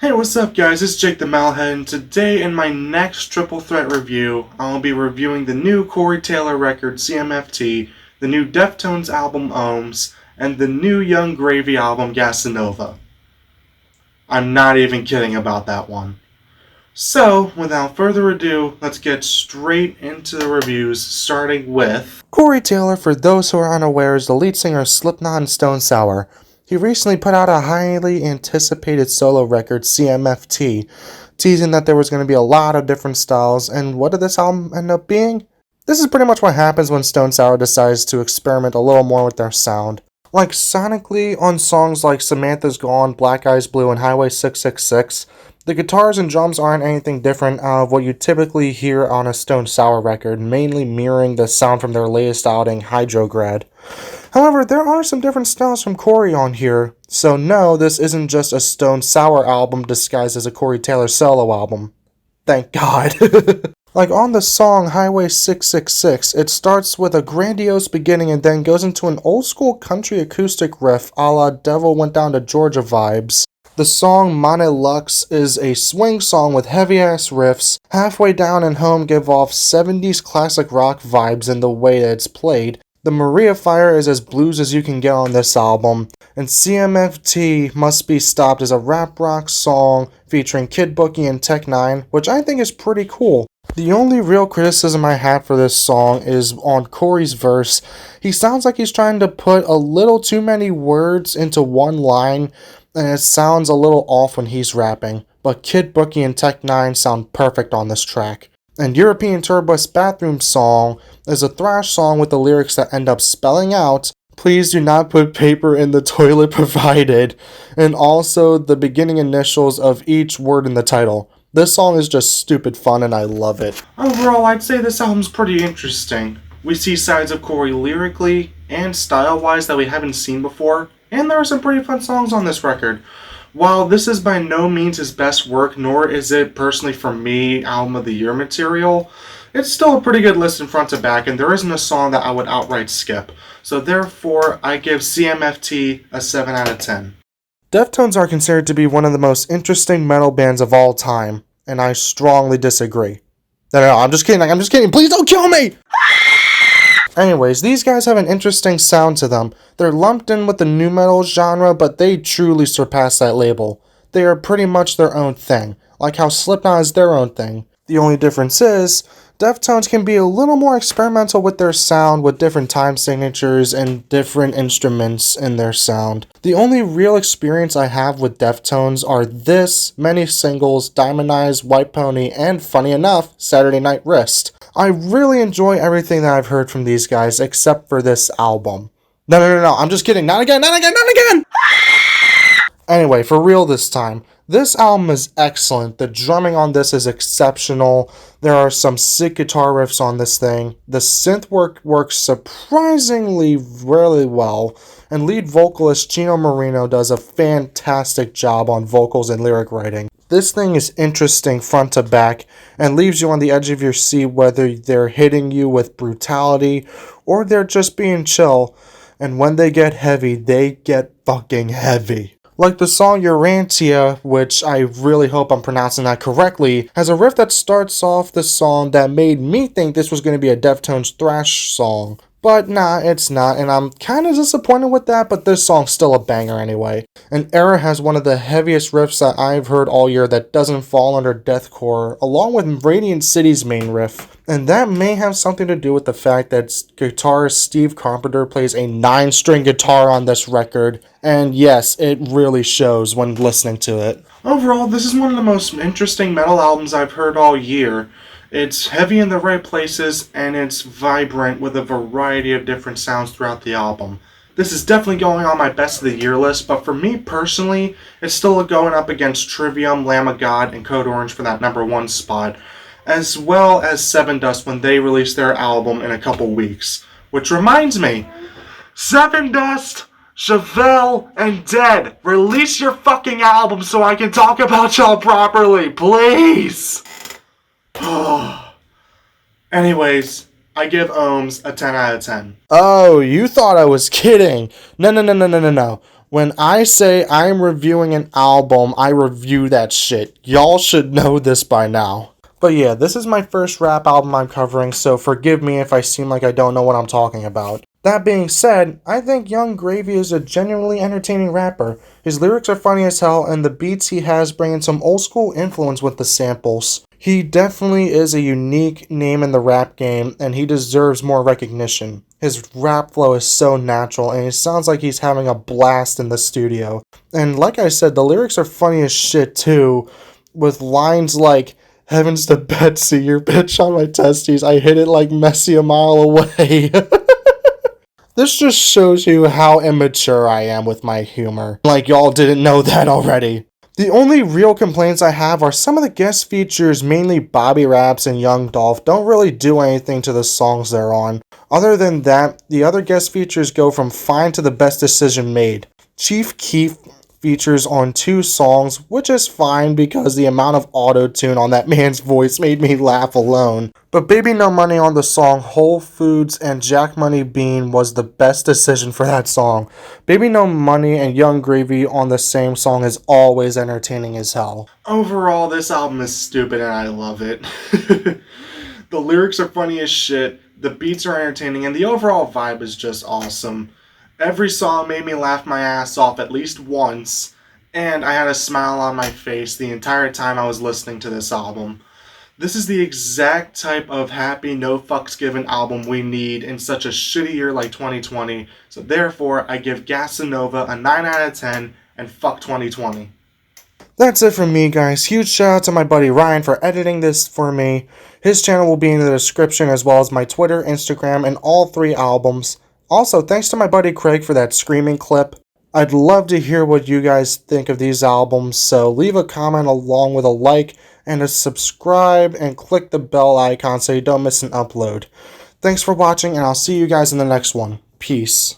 Hey, what's up guys, it's Jake the Malhead, and today in my next Triple Threat review, I'll be reviewing the new Corey Taylor record, CMFT, the new Deftones album, Ohms, and the new Young Gravy album, Gasanova. I'm not even kidding about that one. So, without further ado, let's get straight into the reviews, starting with... Corey Taylor, for those who are unaware, is the lead singer of Slipknot and Stone Sour. He recently put out a highly anticipated solo record, CMFT, teasing that there was going to be a lot of different styles, and what did this album end up being? This is pretty much what happens when Stone Sour decides to experiment a little more with their sound. Like sonically, on songs like Samantha's Gone, Black Eyes Blue, and Highway 666, the guitars and drums aren't anything different out of what you typically hear on a Stone Sour record, mainly mirroring the sound from their latest outing, Hydrograd. However, there are some different styles from Corey on here, so no, this isn't just a Stone Sour album disguised as a Corey Taylor solo album. Thank God. Like on the song Highway 666, it starts with a grandiose beginning and then goes into an old school country acoustic riff a la Devil Went Down to Georgia vibes. The song Mane Lux is a swing song with heavy-ass riffs. Halfway down and home give off 70s classic rock vibes in the way that it's played. The Maria Fire is as blues as you can get on this album. And CMFT Must Be Stopped is a rap rock song featuring Kid Bookie and Tech 9, which I think is pretty cool. The only real criticism I have for this song is on Corey's verse. He sounds like he's trying to put a little too many words into one line, and it sounds a little off when he's rapping, but Kid Bookie and Tech 9 sound perfect on this track. And European Tour Bus Bathroom Song is a thrash song with the lyrics that end up spelling out, "Please do not put paper in the toilet provided," and also the beginning initials of each word in the title. This song is just stupid fun and I love it. Overall, I'd say this album's pretty interesting. We see sides of Corey lyrically and style-wise that we haven't seen before, and there are some pretty fun songs on this record. While this is by no means his best work, nor is it personally for me album of the year material, it's still a pretty good listen front to back, and there isn't a song that I would outright skip. So therefore, I give CMFT a 7 out of 10. Deftones are considered to be one of the most interesting metal bands of all time, and I strongly disagree. No, I'm just kidding, please don't kill me! Anyways, these guys have an interesting sound to them. They're lumped in with the nu metal genre, but they truly surpass that label. They are pretty much their own thing, like how Slipknot is their own thing. The only difference is, Deftones can be a little more experimental with their sound with different time signatures and different instruments in their sound. The only real experience I have with Deftones are this, many singles, Diamond Eyes, White Pony, and funny enough, Saturday Night Wrist. I really enjoy everything that I've heard from these guys except for this album. No, I'm just kidding. Not again! Anyway, for real this time. This album is excellent. The drumming on this is exceptional. There are some sick guitar riffs on this thing. The synth works surprisingly really well. And lead vocalist Chino Marino does a fantastic job on vocals and lyric writing. This thing is interesting front to back and leaves you on the edge of your seat whether they're hitting you with brutality or they're just being chill. And when they get heavy, they get fucking heavy. Like the song Urantia, which I really hope I'm pronouncing that correctly, has a riff that starts off the song that made me think this was going to be a Deftones thrash song. But nah, it's not, and I'm kind of disappointed with that, but this song's still a banger anyway. And Era has one of the heaviest riffs that I've heard all year that doesn't fall under deathcore, along with Radiant City's main riff. And that may have something to do with the fact that guitarist Steve Carpenter plays a 9-string guitar on this record, and yes, it really shows when listening to it. Overall, this is one of the most interesting metal albums I've heard all year. It's heavy in the right places, and it's vibrant with a variety of different sounds throughout the album. This is definitely going on my best of the year list, but for me personally, it's still going up against Trivium, Lamb of God, and Code Orange for that number 1 spot, as well as Seven Dust when they release their album in a couple weeks. Which reminds me, Seven Dust, Chevelle, and Dead, release your fucking album so I can talk about y'all properly, please! Anyways, I give Ohms a 10 out of 10. Oh, you thought I was kidding. No. When I say I'm reviewing an album, I review that shit. Y'all should know this by now. But yeah, this is my first rap album I'm covering, so forgive me if I seem like I don't know what I'm talking about. That being said, I think Young Gravy is a genuinely entertaining rapper. His lyrics are funny as hell, and the beats he has bring in some old school influence with the samples. He definitely is a unique name in the rap game, and he deserves more recognition. His rap flow is so natural, and it sounds like he's having a blast in the studio. And like I said, the lyrics are funny as shit too, with lines like, "Heavens to Betsy, your bitch on my testes, I hit it like Messi a mile away." This just shows you how immature I am with my humor. Like y'all didn't know that already. The only real complaints I have are some of the guest features, mainly Bobby Raps and Young Dolph, don't really do anything to the songs they're on. Other than that, the other guest features go from fine to the best decision made. Chief Keef features on 2 songs, which is fine because the amount of auto-tune on that man's voice made me laugh alone. But Baby No Money on the song Whole Foods and Jack Money Bean was the best decision for that song. Baby No Money and Young Gravy on the same song is always entertaining as hell. Overall, this album is stupid and I love it. The lyrics are funny as shit, the beats are entertaining, and the overall vibe is just awesome. Every song made me laugh my ass off at least once, and I had a smile on my face the entire time I was listening to this album. This is the exact type of happy, no fucks given album we need in such a shitty year like 2020, so therefore I give Gasanova a 9 out of 10 and fuck 2020. That's it from me, guys. Huge shout out to my buddy Ryan for editing this for me. His channel will be in the description, as well as my Twitter, Instagram, and all 3 albums. Also, thanks to my buddy Craig for that screaming clip. I'd love to hear what you guys think of these albums, so leave a comment along with a like and a subscribe and click the bell icon so you don't miss an upload. Thanks for watching, and I'll see you guys in the next one. Peace.